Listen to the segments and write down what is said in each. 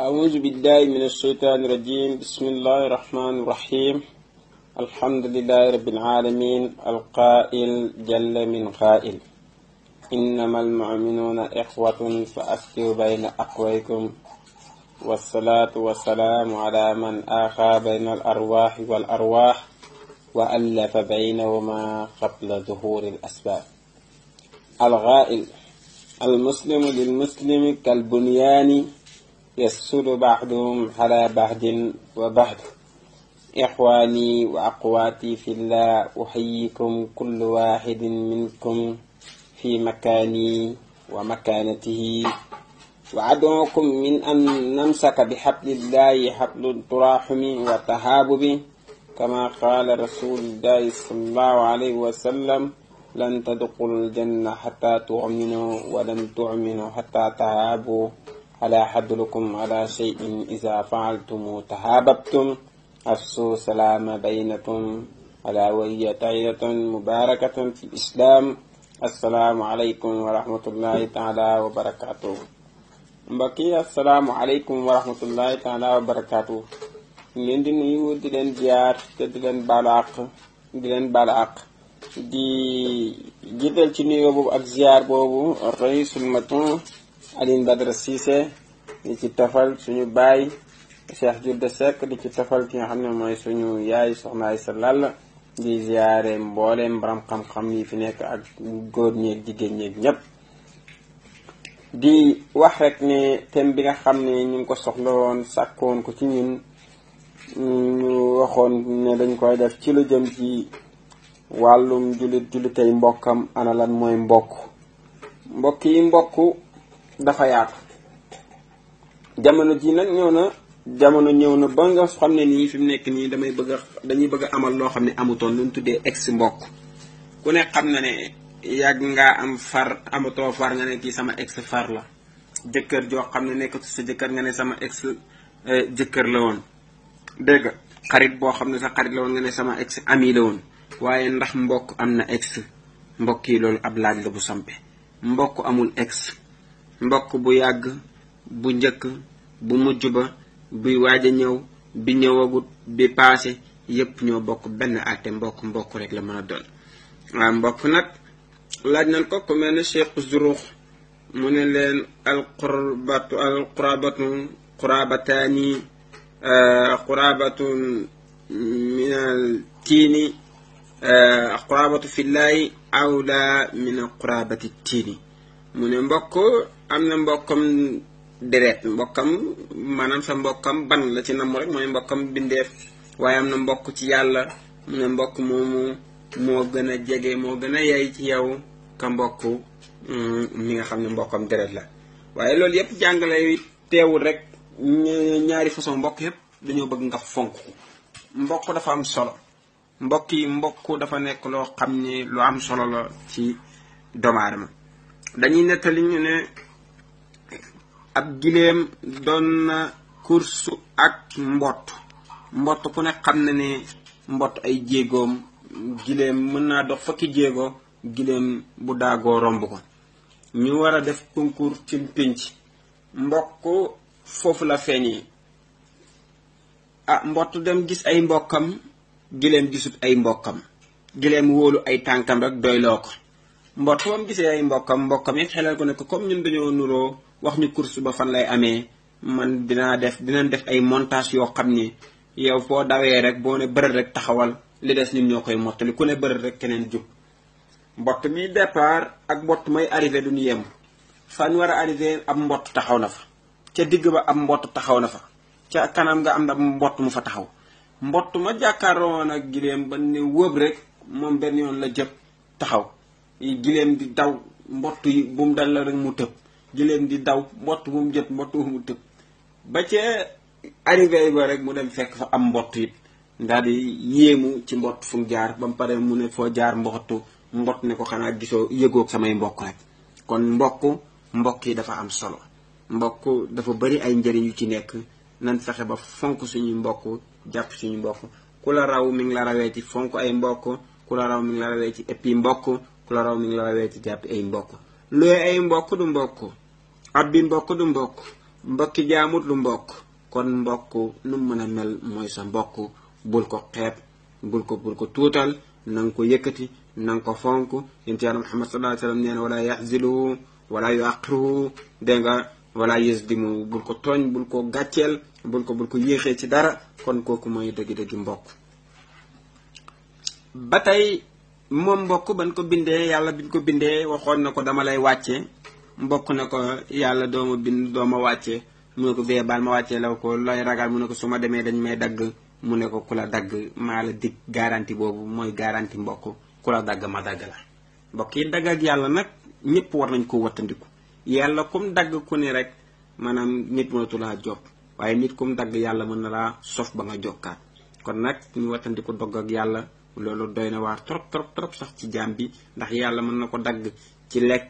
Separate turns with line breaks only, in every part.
أعوذ بالله من الشيطان الرجيم. بسم الله الرحمن الرحيم. الحمد لله رب العالمين القائل جل من قائل إنما المؤمنون إخوة فأصلحوا بين أخويكم والصلاة والسلام على من آخى بين الأرواح والأرواح وألف بينهما قبل ظهور الأسباب. الغائل المسلم للمسلم كالبنيان يسد بعضهم على بعض وبعض. إخواني وأخواتي في الله أحييكم كل واحد منكم في مكاني ومكانته وأدعوكم من أن نمسك بحبل الله حبل التراحم والتحابب كما قال رسول الله صلى الله عليه وسلم لن تدخلوا الجنة حتى تؤمنوا ولن تؤمنوا حتى تحابوا ألا أدلكم على شيء إذا فعلتم تحاببتم أفشوا السلام بينكم ألا وهي تحية مباركة في الإسلام. السلام عليكم ورحمة الله تعالى وبركاته. mbokki assalaamu aleykum wa rahmatullahi taala wa barakaatu. ngeen di nuyu di leen ziar te di leen baalu àq di jiital ci nuyoo boobu ak ziar boobu raisul maton Alioune Badara Cissé di ci tafal suñu baay Cheikh Jude Seck di ci tafal ki nga xam ne mooy suñu yaay soxna Aysa Lall di ziare mbooleem borom xam-xam yi fi nekk ak góor ñeeg jigéen ñeeg ñépp di wax rek ne thème bi nga xam ne ñu ngi ko soxla woon sàkkoon ko ci ñun ñu waxoon ne dañ koy def ci lu jëm ci wàllum jullitay mbokkam ana lan mooy mbokk yi mbokk dafa yaatu. jamono ji nag ñëw na ba nga xam ne nii fi mu nekk nii dañuy bëgg a amal loo xam ne amutoon lu ñu tuddee ex mbokk. ku ne xam na ne yàgg ngaa am far amatoo far nga ne kii sama ex far la. jëkkër joo xam ne nekkatu sa jëkkër nga ne sama ex jëkkër la woon. dégg nga xarit boo xam ne sa xarit la woon nga ne sama ex ami la woon. waaye ndax mbokk am na ex mbokk yi loolu ab laaj la bu sampe. mbokk amul ex. mbokk bu yàgg bu njëkk bu mujj ba buy waaj a ñëw bi ñëwagut bi paase yépp ñoo bokk benn àtte mbokk rek la mën a doon. waaw mbokk nag laaj nañ ko ku mel ne Cheikh Zurux mu ne leen qurabataani qurabatun minal tiini qurabatu fillahi awla min qurabati tiini mu ne mbokk am na mbokkam deret mbokkam maanaam sa mbokkam ban la ci namm rek mooy mbokkam bindeef waaye am na mbokk ci yàlla mu ne mbokk moomu moo gën a jege moo gën a yey ci yow ka mbokk mi nga xam ne mbokkam deret la. waaye loolu yëpp jàngale yi teewul rek ñaari façon mbokk yëpp dañoo bëgg nga fonk mbokk dafa am solo. mbokk yi mbokk dafa nekk loo xam ne lu am solo la ci doomu aadama. dañuy nettali ñu ne ab gileem doon na kursu ak mbott ku ne xam na ne mbott ay jéegoom gileem mën naa dox fukki jéego gileem bu daagoo romb ko. ñu war a def concours ci pénc mbokk foofu la feeñee. mbott dem gis ay mbokkam gileem gisut ay mbokkam gileem wóolu ay tànkam rek doyloo ko. mbott bam gisee ay mbokkam yi xelal ko ne ko comme ñun dañoo nuroo wax ñu course ba fan lay amee man dinañ def ay montage yoo xam ne yow foo dawee rek boo ne bërët rek taxawal li des ñun ñoo koy mottali ku ne bërët rek keneen jub. mbott mi départ ak mbott may arrivé duñu yem fan war a arrivé ab mbott taxaw na fa ca digg ba ab mbott taxaw na fa ca kanam nga am na mbott mu fa taxaw. mbott ma jàkkaaroon ak gileem ba ne wëb rek moom benn yoon la jëpp taxaw. gileem di daw mbott yi bu mu dal la rek mu tëb gileem di daw mbott bu mu jët mbott bu mu tëb ba ca arrivé ba rek mu dem fekk fa am mbott it daal di yéemu ci mbott fu mu jaar ba mu pare mu ne foo jaar mbott ne ko xanaa gisoo yëgoog samay mbokk rek. kon mbokk yi dafa am solo. mbokk dafa bari ay njëriñ yu ci nekk nan fexe ba fonk suñuy mbokk jàpp suñu mbokk. ku la raw mi ngi la rawee ci fonk ay mbokk ku la raw mi ngi la rawee ci éppi mbokk ku la raw mi ngi la rawee ci jàpp ay mbokk. looy ay mbokk du mbokk ab bi mbokk du mbokk mbokki jaamut lu mbokk kon mbokk nu mën a mel mooy sa mbokk bul ko xeeb bul ko tuutal na nga ko yëkkati na nga ko fonk yonent Yàlla Muhammad sallallahu alayhi wa sallam nee na wala yaxziluhu wala yuaqiruhu dégg nga wala yasdimu bul ko tooñ bul ko gàcceel bul ko yéexee ci dara kon kooku mooy dëgg-dëgg mbokk. ba tey moom mbokk ban ko bindee yàlla biñ ko bindee waxoon na ko dama lay wàcce mbokk na ko yàlla dooma bind dooma wàcce mu ne ko bee baal ma wàccee law ko looy ragal mu ne ko su ma demee dañ may dagg mu ne ko ku la dagg maa la dig garanti boobu mooy garanti mbokk ku la dagg ma dagg la. mbokk yi dagg ak yàlla nag ñëpp war nañ ko wattandiku yàlla kum dagg ku ne rek maanaam nit mënatu laa jot waaye nit kum dagg yàlla mën na laa sof ba nga jokkaat kon nag ñu wattandiku dogg ak yàlla loolu doy na waar trop sax ci jaam bi ndax yàlla mën na ko dagg ci lekk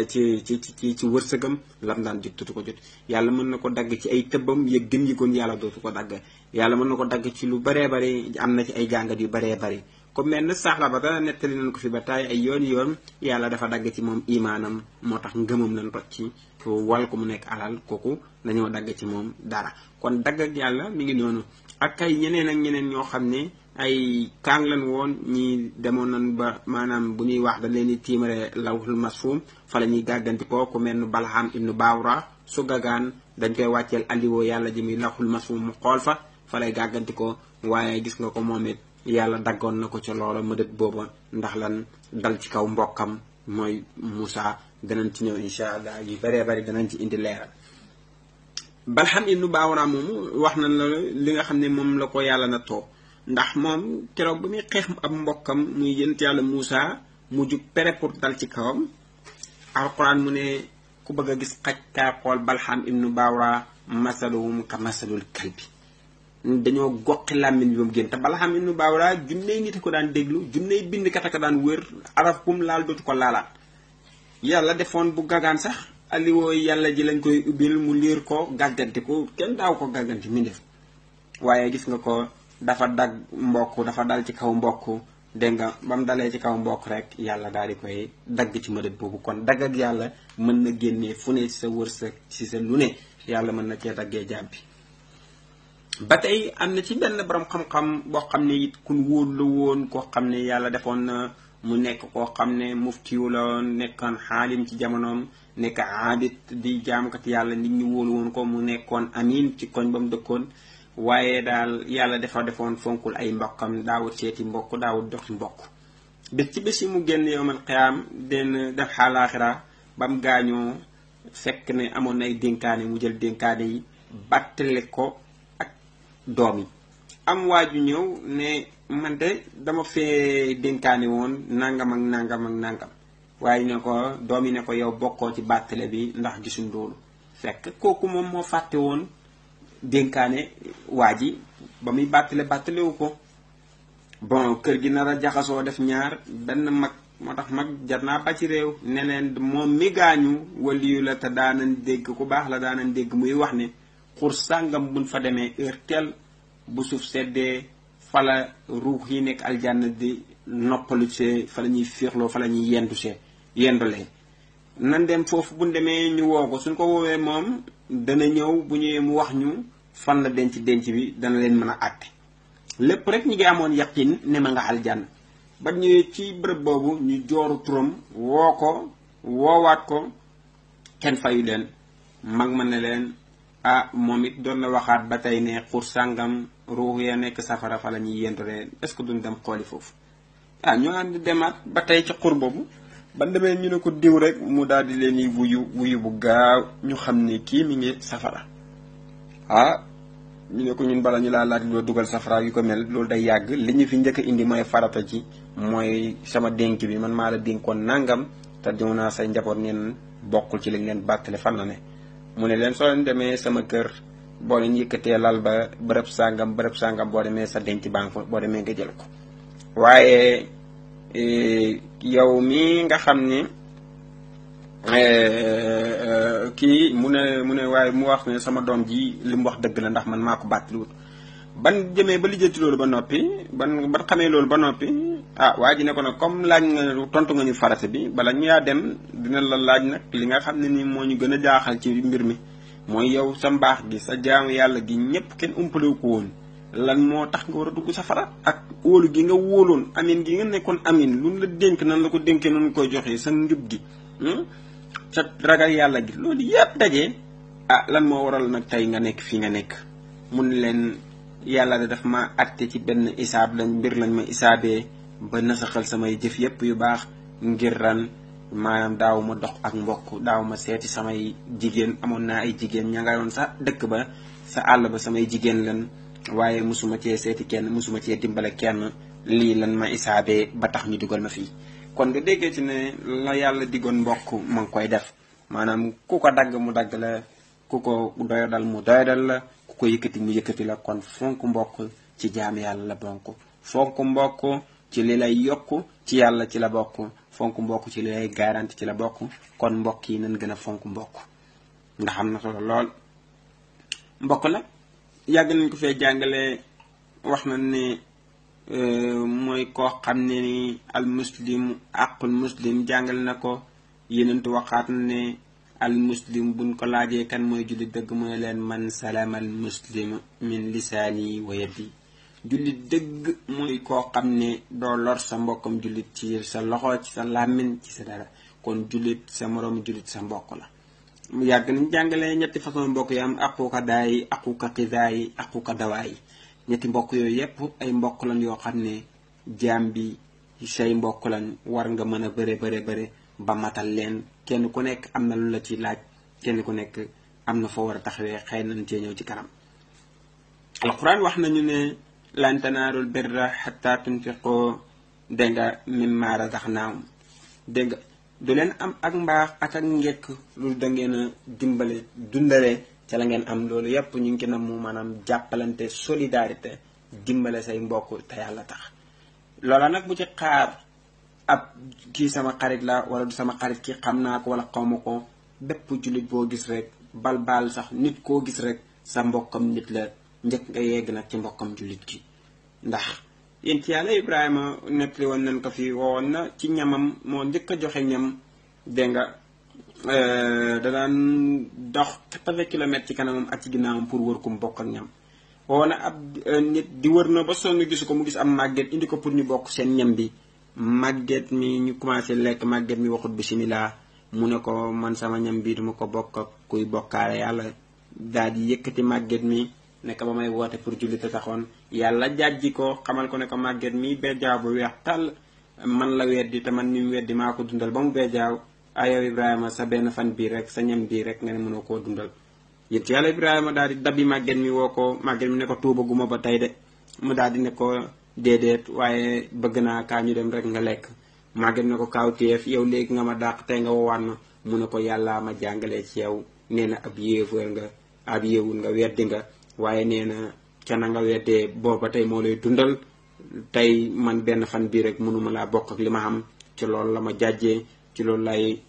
ci wërsëgam lam daan jot dootu ko jot yàlla mën na ko dagg ci ay tëbbam yëg gëm yëgoon yàlla dootu ko dagg yàlla mën na ko dagg ci lu baree bari am na ci ay jàngat yu baree bari comme mel na saxla ba ta nettali nañ ko fi ba taay ay yoon yàlla dafa dagg ci moom imaanam moo tax ngëmam lañ rot ci wal ko mu nekk alal kooku dañoo dagg ci moom dara kon dagg ak yàlla mi ngi noonu ak ay ñeneen ak ñeneen ñoo xam ne ay kaang lan woon ñi demoon nañ ba maanaam bu ñuy wax da leen di tiimare lawhul masfuum fa la ñuy gàgganti ko ku mel ni Balham ibnu Bawra su gagaan dañ koy wàcceel alliwoo yàlla ji muy lawhul masfuum mu xool fa lay gàgganti ko waaye gis nga ko moom it yàlla daggoon na ko ca loola mëdët booba ndax lan dal ci kaw mbokkam mooy Moussa danañ ci ñëw incha allah yu baree bari danañ ci indi leeral. Balham ibnu Bawra moomu wax nañ la li nga xam ne moom la ko yàlla na too ndax moom keroog ba muy xeex ab mbokkam muy yent yàlla Moussa mu jug pere pour dal ci kawam alquran mu ne ku bëgg a gis xaj kaa xool Balham ibnu Bawra masaluhum ka masalul kalbi dañoo goqi làmmiñ bi ba mu génn te Balham ibnu Bawra junney nit ko daan déglu junney bindkat a ko daan wër araf kum laal dootu ko laalaat yàlla defoon bu gagaan sax aliwoo yàlla ji lañ koy ubbil mu liir ko gàgganti ko kenn daaw ko gàgganti mi def waaye gis nga ko dafa dagg mbokk dafa dal ci kaw mbokk dégg nga ba mu dalee ci kaw mbokk rek yàlla daal di koy dagg ci mëdët boobu kon dagg ak yàlla mën na génnee fu ne ci sa wërsëg ci sa lu ne yàlla mën na cee daggee jaam bi. ba tey am na ci benn borom xam-xam boo xam ne it kun wóor la woon koo xam ne yàlla defoon na mu nekk koo xam ne muftiyu la woon nekkoon xaalim ci jamonoom nekk aabit di jaamkat yàlla nit ñi wóolu woon ko mu nekkoon amin ci koñ ba mu dëkkoon. waaye daal yàlla dafa defoon fonkul ay mbokkam daawut seeti mbokk daawut doxi mbokk bés ci bés yi mu génn yowmal qiyaam den def xaalaaxira ba mu gaañoo fekk ne amoon na ay dénkaane mu jël dénkaane yi bàttale ko ak doom yi am waaju ñëw ne man de dama fee dénkaane woon nangam ak nangam waaye ne ko doom yi ne ko yow bokkoo ci bàttale bi ndax gisuñ loolu fekk kooku moom moo fàtte woon dénkaane waa ji ba muy bàttalewu ko bon kër gi nar a jaxasoo def ñaar benn mag moo tax mag jar naa ba ci réew ne leen moom mi gaañu waliyu la te daanañ dégg ku baax la daanañ dégg muy wax ne xur sàngam buñ fa demee heure teel bu suuf seddee fala ruux yi nekk aljanna di noppalu see fa la ñuy féexloo fa la ñuy yendulee nan dem foofu buñ demee ñu woo ko suñ ko woowee moom dana ñëw bu ñëwee mu wax ñu fan la denc bi dana leen mën a àtte lépp rek ñi ngi amoon yaqin ne ma nga aljanna ba ñëwee ci bërëb boobu ñu jooru turam woo ko woowaat ko kenn fayu leen mag ma ne leen ah moom it doon na waxaat ba tey ne xur sàngam ruux ya nekk safara fa la ñuy yendulee est-ce que duñ dem xooli foofu ñoo ànd demaat ba tey ci xur boobu ba demee ñu ne ko diw rek mu daal di leen di wuyu bu gaaw ñu xam ne kii mi ngi safara ñu ne ko ñun bala ñu laa laaj loo dugal safara yu ko mel loolu day yàgg li ñu fi njëkk a indi mooy farata ci mooy sama dénk bi man maa la dénkoon nangam te ñëw naa say njaboot neen bokkul ci li leen bàttale fan la ne mu ne leen soo leen demee sama kër boo leen yëkkatee lal ba bërëb sàngam boo demee sa denc baa nga fa boo demee nga jël ko waaye yow mi nga xam ni kii mu ne waaye mu wax ne sama doom ji li mu wax dëgg la ndax man maa ko bàttaliwut ban jëmee ba lijjanti loolu ba noppi ban xamee loolu ba noppi waa ji ne ko nag comme laaj nga tontu nga ñu farata bi bala ñu yaa dem dina la laaj nag li nga xam ne ni moo ñu gën a jaaxal ci mbir mi mooy yow sa mbaax gi sa jaamu yàlla gi ñëpp kenn umpalewu ko woon lan moo tax nga war a dugg safara ak wóolu gi nga wóoloon amin gi nga nekkoon amin lu la dénk nan la ko dénkee noonu koy joxee sa njub gi sa ragal yàlla gi loolu yëpp dajee lan moo waral nag tey nga nekk fii nga nekk mun leen yàlla da daf ma atte ci benn isaab lañ ma isaabee ba nasaxal samay jëf yëpp yu baax ngir ran maanaam daaw ma dox ak mbokk daaw ma seeti samay jigéen amoon naa ay jigéen ña nga yoon sa dëkk ba sa àll ba samay jigéen lan waaye musuma cee seeti kenn musuma cee dimbale kenn lii lan ma isaabee ba tax ñu dugal ma fii kon nga déggee ci ne la yàlla diggoon mbokk ma ngi koy def maanaam ku ko dagg mu dagg la ku ko doyadal mu doyadal la ku ko yëkkati mu yëkkati la kon fonk mbokk ci jaam yàlla la bonk fonk mbokk ci li lay yokk ci yàlla ci la bokk fonk mbokk ci li lay garanti ci la bokk kon mbokk yi nañ gën a fonk mbokk ndax am na solo lool mbokk nag yàgg nañ ko fee jàngale wax na ne mooy koo xam ne ni al muslim aqul muslim jàngale na ko yenentu waxaat na ne al muslim buñ ko laajee kan mooy jullit dëgg mooy leen man salama al muslim min lisaani wa yadi jullit dëgg mooy koo xam ne doo lor sa mbokkam jullit ci sa loxo ci sa làmmiñ ci sa dara kon jullit sa moroom jullit sa mbokk la yàgg nañ jàngale ñetti façon mbokk yi am aquka daay aquka xidaay aquka dawaay ñetti mbokk yooyu yépp ay mbokk lan yoo xam ne jaam bi say mbokk lan war nga mën a bëre ba matal leen kenn ku nekk am na lu la ci laaj kenn ku nekk am na foo war a taxawee xëy nañ cee ñëw ci kanam alquran wax nañu ne lan tanaalul birra hatta tunfiqu dégg nga mimma razaqnaahum dégg nga du leen am ak mbaax ak njekk lu da ngeen a dimbale dundale ca la ngeen am loolu yépp ñu ngi ci nam mu maanaam jàppalante solidarité dimbale say mbokk te yàlla tax loola nag bu ci xaar ab kii sama xarit la wala du sama xarit ki xam naa ko wala xawma ko bépp jullit boo gis rek bal sax nit koo gis rek sa mbokkam nit la njëkk nga yegg nag ci mbokkam jullit ki ndax yéen ci yàlla Ibrahima nettali woon nañ ko fi woon na ci ñamam moo njëkk a joxe ñam dégg nga da daan dox 80 kilomètres ci kanamam ak ci ginnaawam pour wër ko mu bokk ak ñam woon na ab nit di wër na ba sonn gisu ko mu gis am màgget indi ko pour ñu bokk seen ñam bi màgget mi ñu commencé lekk màgget mi waxut bismillah mu ne ko man sama ñam bi duma ko bokk ak kuy bokkaale yàlla daal di yëkkati màgget mi nekk ba may woote pour jullit a taxoon yàlla jàjji ko xamal ko ne ko màgget mi bejjaaw bu weex tàll man la weddi te man mi mu weddi maa ko dundal ba mu bejjaaw ayow Ibrahima sa benn fan bii rek sa ñam bii rek nga ne mënoo koo dundal yéen ci yàlla Ibrahima daal di dabbi màgget mi woo ko màgget mi ne ko tuubaguma ba tey de mu daal di ne ko déedéet waaye bëgg naa kaa ñu dem rek nga lekk màgget ne ko kaawteef yow léegi nga ma dàq tey nga woowaat ma mu ne ko yàllaa ma jàngalee ci yow nee na ab yéefar nga ab yéewul nga weddi nga waaye nee na ca na nga weddee booba tey moo lay dundal tey man benn fan bii rek mënuma laa bokk ak li ma xam ci loolu la ma jàjjee ci loolu lay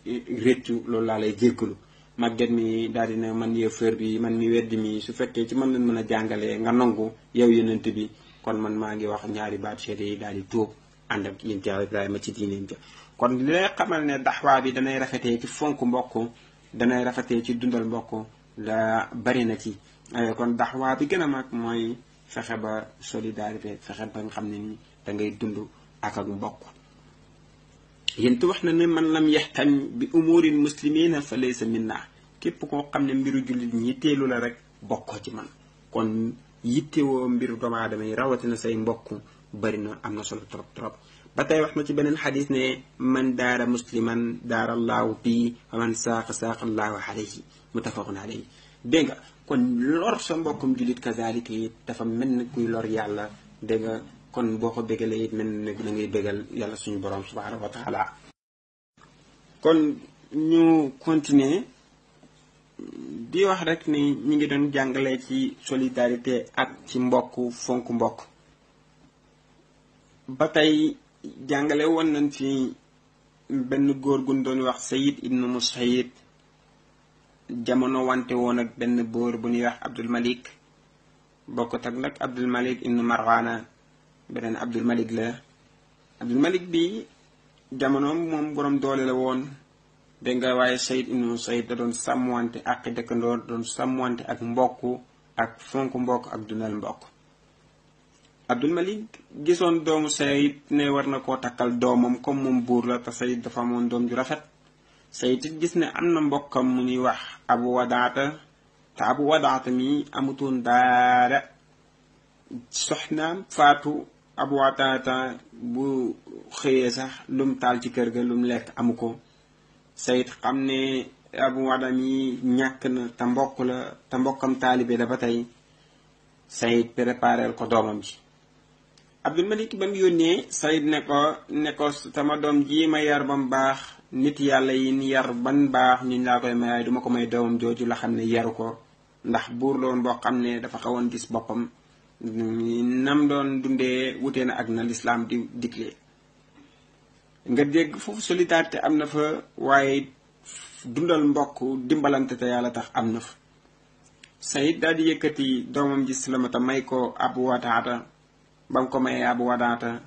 réccu loolu laa lay jéggalu màgget mi daal dina man yéefar bi man mi weddi mi su fekkee ci man lañ mën a jàngalee nga nangu yow yenent bi kon man maa ngi wax ñaari baat seede yi daal di tuub ànd ak yéen ci Ibrahima ci diineem ja kon li lay xamal ne daxwaa bi danay rafetee ci fonk mbokk danay rafetee ci dundal mbokk la bari na ci kon daxwaa bi gën a mag mooy fexe ba solidarité fexe ba nga xam ne ni da ngay dund ak mbokk yéen wax na ne man lam yaxtañ bi umuril muslimina fa laysa minna képp koo xam ne mbiru jullit ñi yitteelu la rek bokkoo ci man kon yittewoo mbiru doomu aadama yi rawatina say mbokk bari na am na solo trop ba tey wax na ci beneen xadis ne man daara musliman daara allaahu bii wa man saaqa allaahu alayhi muttafaqun alayhi dégg nga kon lor sa mbokkum jullit kazalika it dafa mel ni kuy lor yàlla dégg nga kon boo ko bégalee it mel ni da ngay bégal yàlla suñu borom subhanahu wa taala kon ñu continuer di wax rek ni ñi ngi doon jàngale ci solidarité ak ci mbokk fonk mbokk ba tey jàngale woon nañ ci benn góor gu doon wax Sayyid ibnu Musayyib jamono wante woon ak benn boor bu ñuy wax Abdul Malik bokkut ak nag Abdul Malik ibnu Marwana beneen Abdul Malik la Abdul Malik bi jamono moom borom doole la woon dégg nga waaye Saïd ibnu Saïd da doon sàmmwante ak dëkkandoor doon sàmmwante ak mbokk ak fonk mbokk ak dundal mbokk. Abdul Malik gisoon doomu Saïd ne war na koo takkal doomam comme moom buur la te Saïd dafa amoon doom ju rafet. Saïd it gis ne am na mbokkam mu ñuy wax Abu Wadaata te Abu Wadaata mi amutoon daara soxnaam faatu. Abu Wadaata bu xëyee sax lum taal ci kër ga lum lekk amu ko. Saïd xam ne Abu Wadaata mi ñàkk na te mbokk la te mbokkam taalibe la ba tey. Saïd préparel ko doomam ji. Abdul Malik ba mu yónnee Saïd ne ko sama doom ji ma yar ba mu baax nit yàlla yi ni yar ban baax ñu laa koy mayaay duma ko may doomam jooju la xam ne yaru ko ndax buur la woon boo xam ne dafa xawoon gis boppam nam doon dundee wutee na ak na lislaam di digle. nga dégg foofu solidarité am na fa waaye dundal mbokk dimbalante te yàlla tax am na fa. Saïd daal di yëkkati doomam ji Salamata may ko Abu Wadaata ba mu ko mayee Abu Wadaata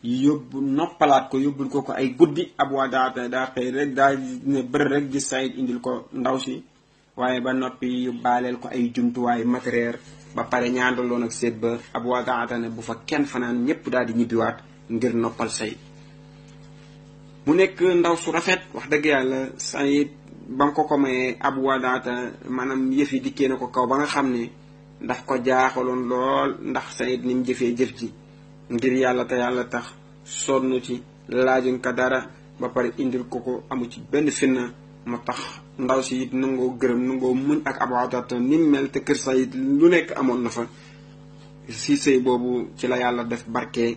yóbbu noppalaat ko yóbbul ko ay guddi. Abu Wadaata daa xëy rek daa ne bër rek gis Saïd indil ko ndaw si waaye ba noppi yu baaleel ko ay jumtuwaay matériel ba pare ñaandaloon ak seet ba. Abu Wadaata ne bu fa kenn fanaan ñëpp daal di ñibbiwaat ngir noppal Saïd. mu nekk ndaw su rafet wax dëgg yàlla. Saïd ba nga ko mayee Abu Wadaata maanaam yëf yi dikkee na ko kaw ba nga xam ne ndax ko jaaxaloon lool ndax Saïd ni mu jëfee jëf ji ngir yàlla te yàlla tax sonn ci laajuñ ko dara ba pare indil ko amu ci benn finna. moo tax ndaw si it nangoo gërëm nangoo muñ ak Abu Wadaata ni mu mel te kër Saïd lu nekk amoon na fa. si sëy boobu ci la yàlla def barke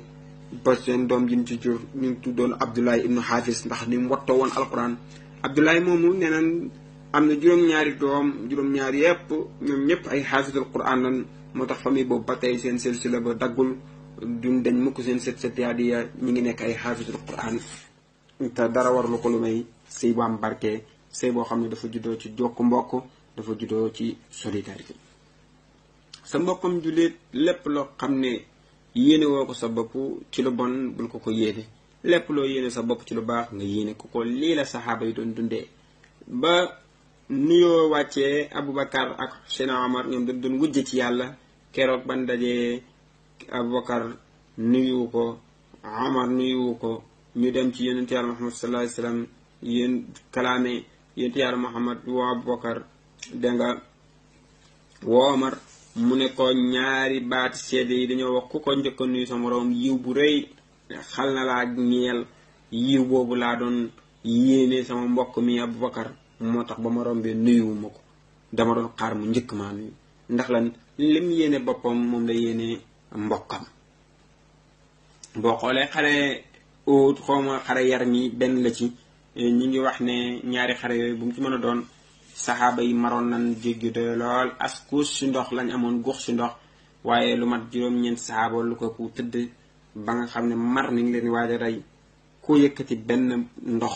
ba seen doom ji ñu ci jur ñu ngi tuddoon Abdullahi ibnu Hafiz ndax ni mu wattoo woon alquran. Abdullahi moomu nee naan am na juróom-ñaari doom juróom-ñaari yëpp ñoom ñëpp ay xaafisul quran lan. moo tax famille boobu ba tey seen silsila ba daggul duñ dañ mukk seen set yaadiya ñi ngi nekk ay xaafisul quran te dara warlu ko lu may sëy bu am barke sëy boo xam ne dafa juddoo ci jokk mbokk dafa juddoo ci solidarité. sa mbokkam jullit lépp loo xam ne yéene woo ko sa bopp ci lu bon bul ko yéene lépp loo yéene sa bopp ci lu baax nga yéene ko lii la saxaaba yi doon dundee. ba nuyoo wàccee Aboubacar ak Seydina Omar ñoom dañ doon wujje ci yàlla keroog ban dajee Aboubacar nuyu ko Omar nuyu ko ñu dem ci yonent yàlla Muhammad sallallahu alayhi wasallam yéen kalaame yonent yàlla Muhammad woo Aboubacar dégg nga woo Omar mu ne ko ñaari baati seede yi dañoo wax ku ko njëkk a nuyu sa moroom yiw bu rëy xal na laa ñeel yiw boobu laa doon yéene sama mbokk mi Aboubacar moo tax ba ma rombee nuyuwuma ko dama doon xaar mu njëkk maa nuyu ndax lan lim yéene boppam moom la yéene mbokkam. boo xoolee xare Uhud xawma xare yar mi benn la ci ñi ngi wax ne ñaari xare yooyu bu mu ci mën a doon saxaaba yi maroon nañ jéggi doy lool as kuus si ndox lañ amoon guux si ndox waaye lu mat juróom-ñeent saxaaba lu ko ku tëdd ba nga xam ne mar ni ngi leen waaj a rey ku yëkkati benn ndox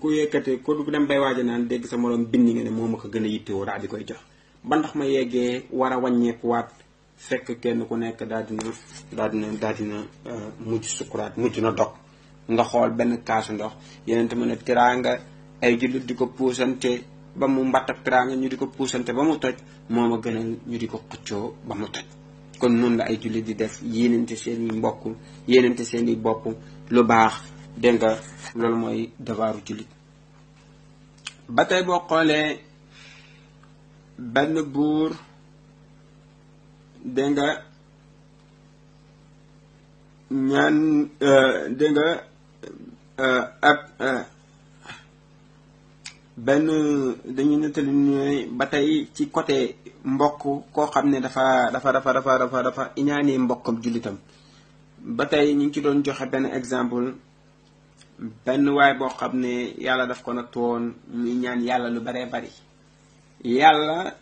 ku yëkkati ku dem bay waaj a naan dégg sa moroom bindi nga ne moo ma ko gën a yittewoo daal di koy jox ba ndox ma yeggee war a wàññeekuwaat fekk kenn ku nekk daal dina mujj sukuraat mujj na dog nga xool benn kaasu ndox yeneen te mën a tiraanga ay jullit di ko puusante ba mu mbatt ak tiraanga ñu di ko puusante ba mu toj moo ma gënal ñu di ko xëccoo ba mu toj. kon noonu la ay jullit di def yéenante seen i mbokk yéenante seen i bopp lu baax dégg nga loolu mooy devoiru jullit. ba tey boo xoolee benn buur dégg nga ñaan dégg nga benn dañuy nettali ñooy ba tey ci côté mbokk koo xam ne dafa iñaanee mbokkam jullitam. ba tey ñu ngi ci doon joxe benn exemple benn waay boo xam ne yàlla daf ko natt woon muy ñaan yàlla lu baree bari yàlla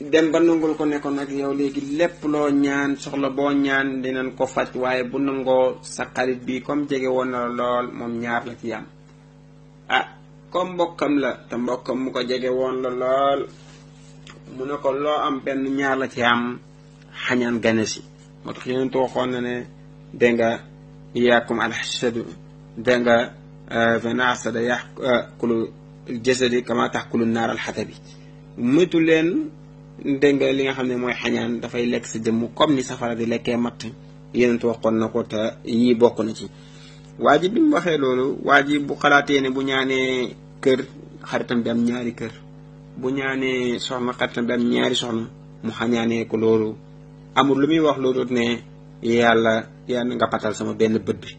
dem ba nangul ko ne ko nag yow léegi lépp loo ñaan soxla boo ñaan dinañ ko faj waaye bu nangoo sa xarit bi comme jege woon na lool moom ñaar la ci am comme mbokkam la te mbokkam mu ko jege woon la lool mu ne ko loo am benn ñaar la ci am xañaan gane si moo tax yeneen waxoon na ne dégg nga iyaakum alxasadu dégg nga fa naasada yaxkulu jasadi kama taxkulu naaral xatabi moytu leen dégg nga li nga xam ne mooy xañaan dafay lekk sa jëmm comme ni safara di lekkee matt yenentu waxoon na ko te yii bokk na ci waa ji bi mu waxee loolu waa ji bu xalaatee ne bu ñaanee kër xaritam bi am ñaari kër bu ñaanee soxna xaritam bi am ñaari soxna mu xañaanee ko loolu amul lu muy wax loolu ne yàlla nga patal sama benn bët bi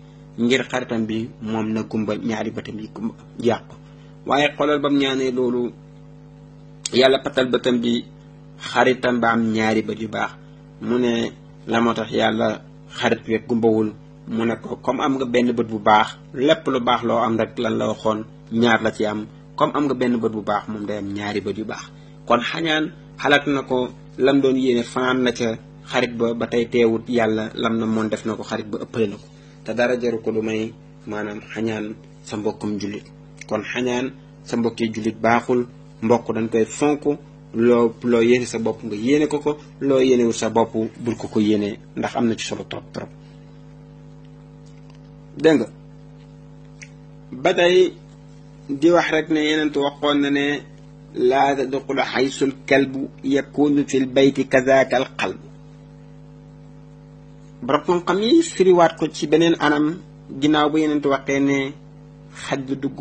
ngir xaritam bi moom na gumba ñaari bëtam yi gumba yàqu waaye xoolal bam ñaanee loolu yàlla patal bëtam bi xaritam ba am ñaari bët yu baax mu ne la moo tax yàlla xarit bi gumbawul mu ne ko comme am nga benn bët bu baax lépp lu baax loo am rek lan la waxoon ñaar la ci am comme am nga benn bët bu baax moom day am ñaari bët yu baax kon xañaan xalaat na ko lam doon yéene fanaan na ca xarit ba tey teewut yàlla lam na moon def na ko xarit ba ëppale na ko te dara jaru ko lu may maanaam xañaan sa mbokkum jullit kon xañaan sa mbokki jullit baaxul mbokk dañ koy fonk loo yéene sa bopp nga yéene ko loo yéenewul sa bopp bul ko yéene ndax am na ci solo trop trop dégg nga ba tey di wax rek ne yenentu waxoon na ne laa tadxulu xaysul kalbu yakunu fil bayti kazaka al qalbu borom xam-xam yi firiwaat ko ci beneen anam ginnaaw bu yenentu waxee ne xaj du dugg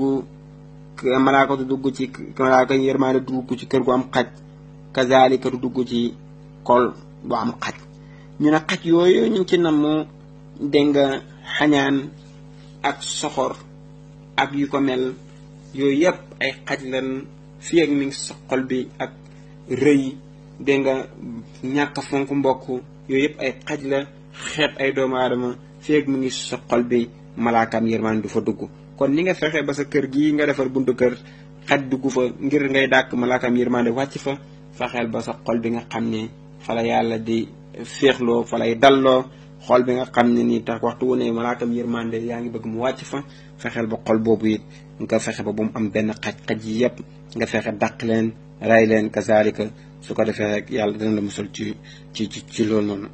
malaaka du dugg ci malaaka yërmaane du dugg ci kër gu am xaj kazalika du dugg ci kol bu am xaj ñu ne xaj yooyu ñu ngi ci namm dégg nga xañaan ak soxor ak yu ko mel yooyu yëpp ay xaj lan fii ak mi ngi sa xol bi ak rëy dégg nga ñàkk a fonk mbokk yooyu yëpp ay xaj la xeet ay doomu aadama fii ak mi ngi sa xol bi malaakaam yërmaane du fa dugg kon ni nga fexe ba sa kër gii nga defar buntu kër xaj dugg fa ngir ngay dàkk malaakam yërmande wàcc fa fexeel ba sa xol bi nga xam ne fa la yàlla di féexloo fa lay dalloo xol bi nga xam ne nii tax waxtu wu ne malaakam yërmande yaa ngi bëgg mu wàcc fa fexeel ba xol boobu it nga fexe ba bu mu am benn xaj yi yëpp nga fexe dàq leen ray leen kazalika su ko defee rek yàlla dina la musal ci loolu noonu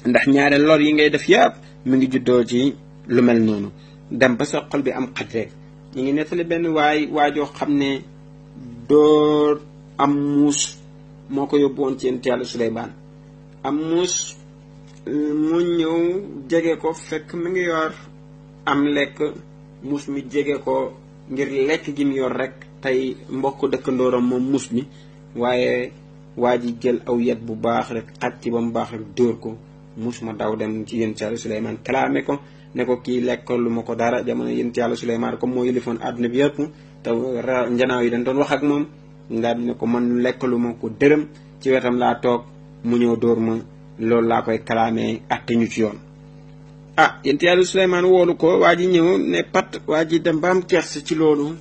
ndax ñaare lor yi ngay def yëpp mi ngi juddoo ci lu mel noonu dem ba sa xol bi am xaj rek ñu ngi nettali benn waajoo xam ne doo am muus moo ko yóbbu woon ci yonent yàlla Suleymaan am muus mu ñëw jege ko fekk mi ngi yor am lekk muus mi jege ko ngir lekk gi mu yor rek tey mbokk dëkkandooram moom muus mi waaye waa ji jël aw yet bu baax rek xaj ci ba mu baax rek dóor ko muus ma daw dem ci yonent yàlla Suleymaan kalaame ko ne ko kii lekk lu ma ko dara jamono yonent yàlla Suleymaan comme moo yilifoon àdduna bi yëpp te njanaaw yi dañ doon wax ak moom daal di ne ko man lekk lu ma ko dërëm ci wetam laa toog mu ñëw dóor ma loolu laa koy kalaamee atte ñu ci yoon. yonent yàlla Suleymaan woolu ko waa ji ñëw ne pat waa ji dem ba am kerse ci loolu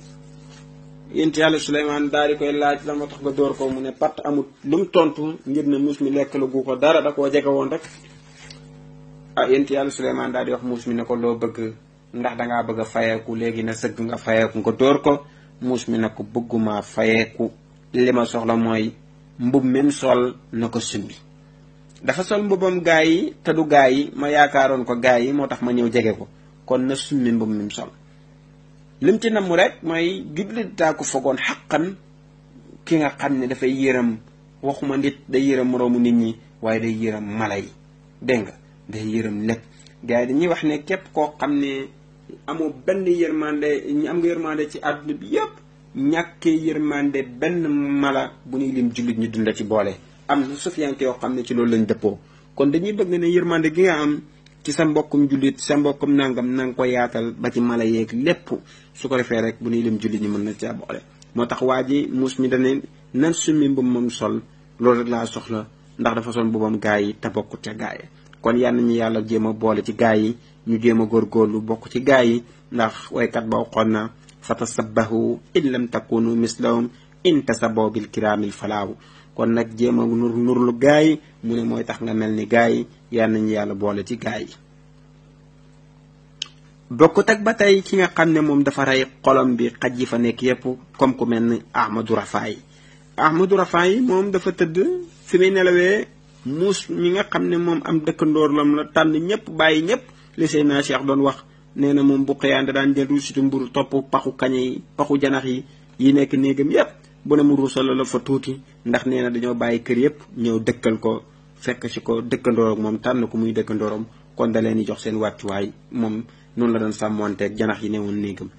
yonent yàlla Suleymaan daal di koy laaj la ma tax nga dóor ko mu ne pat amut lu mu tontu ngir ne muus mi lekk lu gu ko dara da koo jege woon rek. yonent yàlla Suleymaan daal di wax muus mi ne ko loo bëgg ndax dangaa bëgg a fayeeku léegi na sëgg nga fayeeku nga dóor ko muus mi ne ko bëgguma fayeeku li ma soxla mooy mbub même sol na ko summi dafa sol mbubam gaa yi te du gaa yi ma yaakaaroon ko gaa yi moo tax ma ñëw jege ko kon na summi mbub même sol lim ci namm rek mooy jullit daa ko fogoon xaqan ki nga xam ne dafay yërëm waxuma nit day yërëm moroomu nit ñi waaye day yërëm mala yi dégg nga day yërëm lépp gars yi dañuy wax ne képp koo xam ne amoo benn yërmande ñu am nga yërmande ci àdduna bi yëpp ñàkkee yërmande benn mala bu ñuy lim jullit ñu dunda ci boole am na sufiyanke yoo xam ne ci loolu lañ dëppoo kon dañuy bëgg ne yërmande gi nga am ci sa mbokkum jullit sa mbokkum nangam na nga ko yaatal ba ci mala yeeg lépp su ko defee rek bu ñuy lim jullit ñu mën na caa boole moo tax waa ji muus mi dane nan summi mbub moom sol loolu rek laa soxla ndax dafa sol mbubam gaa yi te bokkut ca gaa yi kon yal nañu yàlla jéem a boole ci gaa yi ñu jéem a góorgóorlu bokk ci gaa yi ndax waykat ba waxoon na fa tasabbahu in lam takunu mislahum in tasabaw bil kiraamil falaaw kon nag jéem a nurlu gaa yi mu ne mooy tax nga mel ni gaa yi yal nañu yàlla boole ci gaa yi bokkut ak ba tey ki nga xam ne moom dafa rey xolom bi xaj yi fa nekk yépp comme ku mel ni Ahmadou Rafaay moom dafa tëdd fi muy nelawee muus mi nga xam ne moom am dëkkandoor lam la tànn ñëpp bàyyi ñëpp li Seydina Cheikh doon wax nee na moom bu xëyaan da daan jël ruusitu mburu topp paxu kañe yi paxu janax yi nekk néegam yépp bu ne mu ruusal la fa tuuti ndax nee na dañoo bàyyi kër yépp ñëw dëkkal ko fekk ci ko dëkkandooroom moom tànn ko muy dëkkandoorom kon da leen di jox seen wàccuwaay moom noonu la doon sàmmonteeg janax yi newoon néegam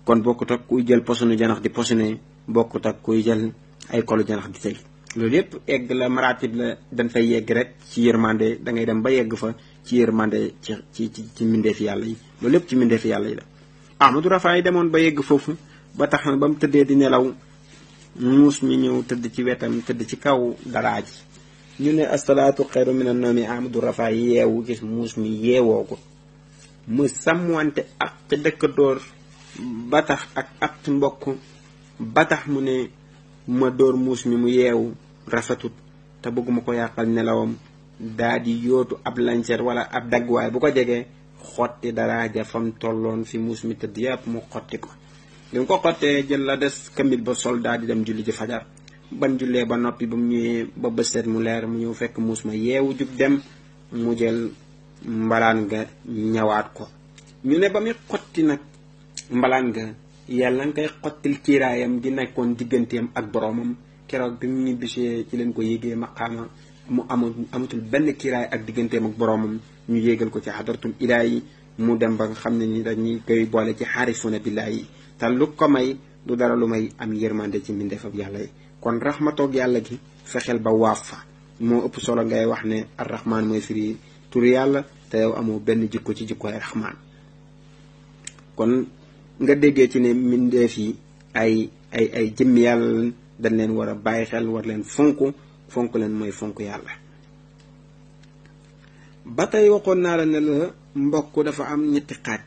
kon bokkut ak kuy jël posonu janax di posone bokkut ak kuy jël ay kolu janax di tey loolu yépp egg la maratib la dañ fay yegg rek ci yërmande da ngay dem ba yegg fa ci yërmande ci mbindeefi yàlla yi loolu lépp ci mbindeefi yàlla yi la Ahmadou Rafaay demoon ba yegg foofu ba tax na ba mu tëddee di nelaw muus mi ñëw tëdd ci wetam tëdd ci kaw daraa ji ñu ne asalaatu xayru mina nawmi Ahmadou Rafaay yeewu gis muus mi yeewoo ko mu sàmmwante ak dëkkandoor ba tax ak mbokk ba tax mu ne ma dóor muus mi mu yeewu rafetut te bëgguma ko yàqal nelawam daa di yóotu ab lanceer wala ab dagguwaay bu ko jegee xotti daraaja fam tolloon fi muus mi tëdd yàpp mu xotti ko li mu ko xottee jël la des kamil ba sol daa di dem julli ji fajar ban jullee ba noppi ba mu ñëwee ba bëset mu leer mu ñëw fekk muus ma yeewu jug dem mu jël mbalaan nga ñawaat ko ñu ne ba muy xotti nag mbalaan nga yàlla nga koy xottil kiiraayam gi nekkoon digganteem ak boroomam keroog bi mu ñibbisee ci leen ko yégee maqaama mu amatul benn kiiraay ak digganteem ak boroomam ñu yéegal ko ci xadratul ilaahi mu dem ba nga xam ne ni dañuy koy boole ci xaarifuna billaahi te lu ko may du dara lu may am yërmande ci mbindeefam yàlla yi kon raxmatoog yàlla gi fexeel ba waaf fa moo ëpp solo ngay wax ne arrahman mooy firi turu yàlla te yow amoo benn jikko ci jikkoy rahman kon nga déggee ci ne mbindeef yi ay jëmmi yàlla dañ leen war a bàyyi xel war leen fonk leen mooy fonk yàlla ba tey waxoon naa la ne la mbokk dafa am ñetti xaaj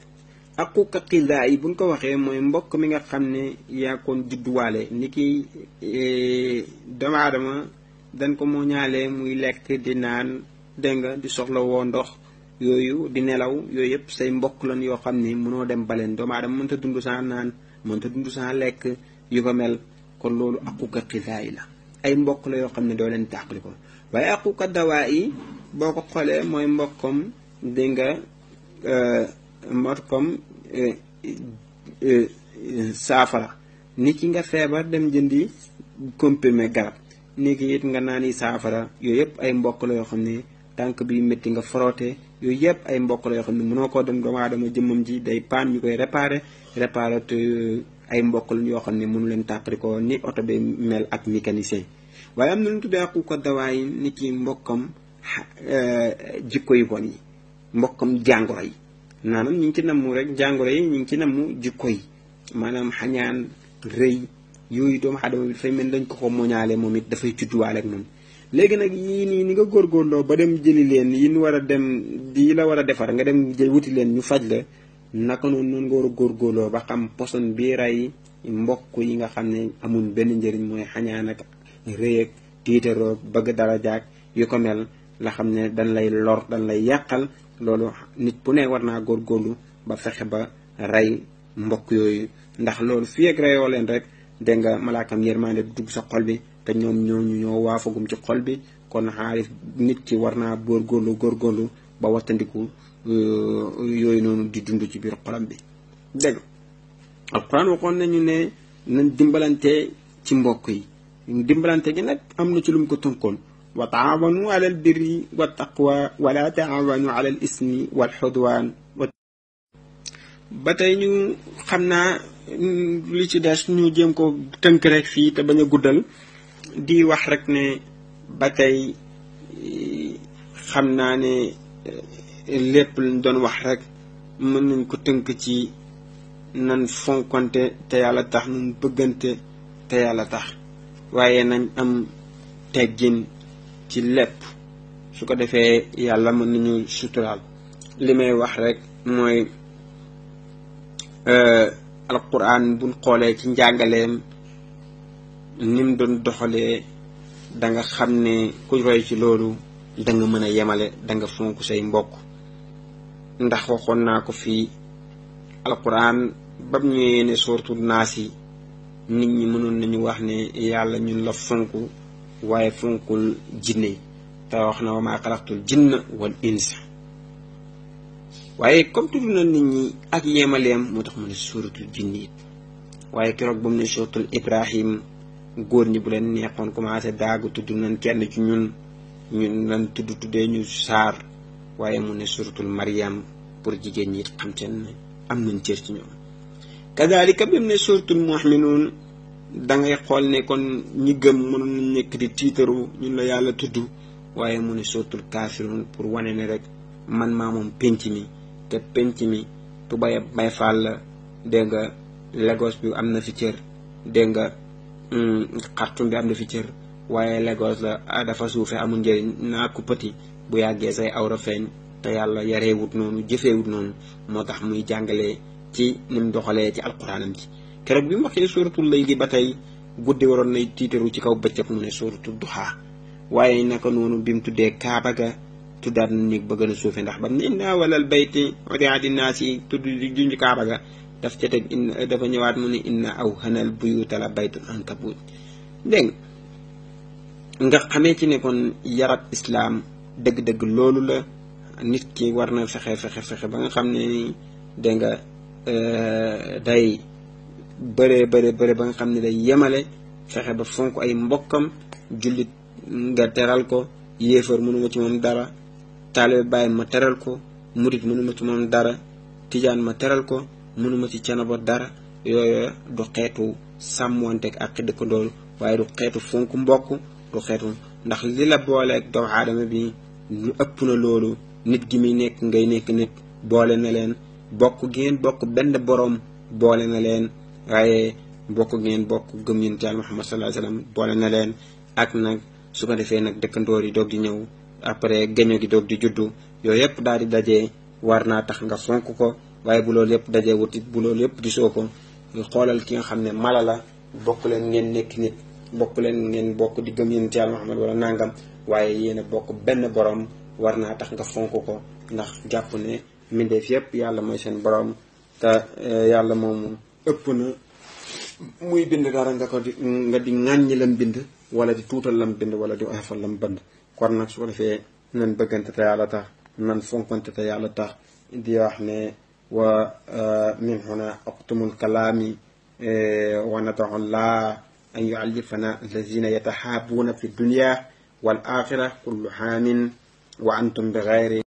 aquka xidaa yi buñ ko waxee mooy mbokk mi nga xam ne yaa koon judduwaale ni ki doomu aadama dañ ko moo ñaalee muy lekk di naan dégg nga di soxla woo ndox yooyu di nelaw yooyu yëpp say mbokk lan yoo xam ne mënoo dem baleen doomu aadama mënta dund sans naan mënta dund sans lekk yu ko mel kon loolu aquka xidaa yi la ay mbokk la yoo xam ne doo leen tàqali ko waaye aquka dawaa yi boo ko xoolee mooy mbokkam dégg nga mbokkam saafara nit ki nga feebar dem jëndi comprimé garab nit ki it nga naani saafara yooyu yëpp ay mbokk la yoo xam ne tànk bi métti nga frotté yooyu yëpp ay mbokk la yoo xam ne mënoo koo dem doomu aadama jëmmam ji day paan ñu koy réparé te ay mbokk lañ yoo xam ne mënu leen tàqali ko ni oto bi mel ak mécanicien waaye am na lu tuddee aqu ko dawaay nit ki mbokkam jikko yu bon yi mbokkam jàngoro yi maanaam ñu ngi ci namm rek jàngoro yi ñu ngi ci namm jikko yi maanaam xañaan rëy yooyu doomu aadama bi dafay mel dañ ko moñaale moom it dafay judduwaale ak moom léegi nag yii nii ni nga góorgóorloo ba dem jëli leen yi ñu war a dem di la war a defar nga dem wuti leen ñu faj la naka noonu nga war a góorgóorloo ba xam poson bii rey mbokk yi nga xam ne amul benn njëriñ mooy xañaan ak rëy ak tiitaroo bëgg dara jaag yu ko mel la xam ne dañ lay lor dañ lay yàqal loolu nit bu ne war naa góorgóorlu ba fexe ba rey mbokk yooyu ndax loolu fii ak reyoo leen rek dégg nga malaakam yërmande dugg sa xol bi te ñoom ñoo waafagum ci xol bi kon xaalis nit ki war naa góorgóorlu ba wattandiku yooyu noonu di dund ci biir xolam bi dégg alquran waxoon nañu ne nañ dimbalante ci mbokk yi dimbalante gi nag am na ci lu mu ko tënkoon wa taawanu ala al birri wa taqwa wala taawanu ala al ismi wal xudwaan ba tey ñu xam naa li ci des ñu jéem ko tënk rek fii te bañ a guddal di wax rek ne ba tey xam naa ne lépp lañ doon wax rek mën nañ ko tënk ci nan fonkante te yàlla tax nan bëggante te yàlla tax waaye nañ am teggin ci lépp su ko defee yàlla mën nañu suturaal li may wax rek mooy alquran buñ xoolee ci njàngaleem nim doon doxalee da nga xam ne ku roy ci loolu da nga mën a yemale da nga fonk say mbokk ndax waxoon naa ko fii alquran bam ñëwee ne soortu naas yi nit ñi mënoon nañu wax ne yàlla ñun la fonk waaye fonkul jinne te wax na wa maa xalaqtul jinna wal insa waaye comme tudd na nit ñi ak yemaleem moo tax mu ne suuratul jinni it waaye keroog ba mu ne suuratul Ibrahim góor ñi bu leen neexoon commencé daagu tudd nañ kenn ci ñun lan tuddee ñu saar waaye mu ne suuratul Maryam pour jigéen ñi xam seen ne am nañ cër ci ñoom. kadaalika bi mu ne suuratul Mu'minuun dangay xool ne kon ñi gëm mënoon nañ nekk di tiitaru ñun la yàlla tudd waaye mu ne suuratul Kaafiruun pour wane ne rek man maa moom penc mi te penc mi Tubay Bay Faal la dégg nga Lagos bi am na fi cër dégg nga Xartum bi am na fi cër waaye Lagos la dafa suufe amul njëriñ naa ko pëti bu yàggee say awra feeñ te yàlla yareewut noonu jëfeewut noonu moo tax muy jàngalee ci ni mu doxalee ci alquraanam ji keroog bi mu waxee suuratul layli ba tey guddi waroon nay tiitaru ci kaw bëccëg mu ne suuratul duhaa waaye naka noonu bi mu tuddee Kaaba ga tuddaat na néeg ba gën a suufe ndax ba mu ne inna awwalal bayti wudi'a linnaasi tudd di junj Kaaba ga daf ca teg dafa ñëwaat mu ne inna awhanal buyuuti la baytul ankabuut dégg nga xamee ci ne kon yarab islaam dëgg-dëgg loolu la nit ki war na fexe ba nga xam ne dégg nga day bëre ba nga xam ne day yemale fexe ba fonk ay mbokkam jullit nga teral ko yéefar mënuma ci moom dara taalibe Baay ma teral ko murit mënuma ci moom dara tijaan ma teral ko mënuma ci Canaba dara yooyu du xeetu sàmmonteeg ak dëkkandool waaye du xeetu fonk mbokk du xeetu ndax li la booleeg doomu aadama bi lu ëpp na loolu nit gi muy nekk ngay nekk nit boole na leen bokk ngeen bokk benn boroom boole na leen waaye bokk ngeen bokk gëm yonent Yàlla Muhammad sallallahu alayhi wasallam boole na leen ak nag su ko defee nag dëkkandoor yi doog di ñëw après gaño gi doog di juddu yooyu yëpp daal di dajee war naa tax nga fonk ko waaye bu loolu yëpp dajee wutit bu loolu yëpp gisoo ko xoolal ki nga xam ne mala la bokk leen ngeen nekk nit bokk leen ngeen bokk di gëm yonent Yàlla Muhammad wala nangam waaye yéen a bokk benn borom war naa tax nga fonk ko ndax jàpp ne mbindeef yëpp yàlla mooy seen borom te yàlla moomu ëpp na muy bind dara nga di ŋàññi lam bind wala di tuutal lam bind wala di oyofal lam bënd kon nag su ko defee nan bëggante te yàlla tax nan fonkante te yàlla tax di wax ne wa min huna aqtumul kalaami wa nadahu llah an yu'allifana allazina yatahaabuna fi dunya wal axira kullu haamin wa antum bi gayri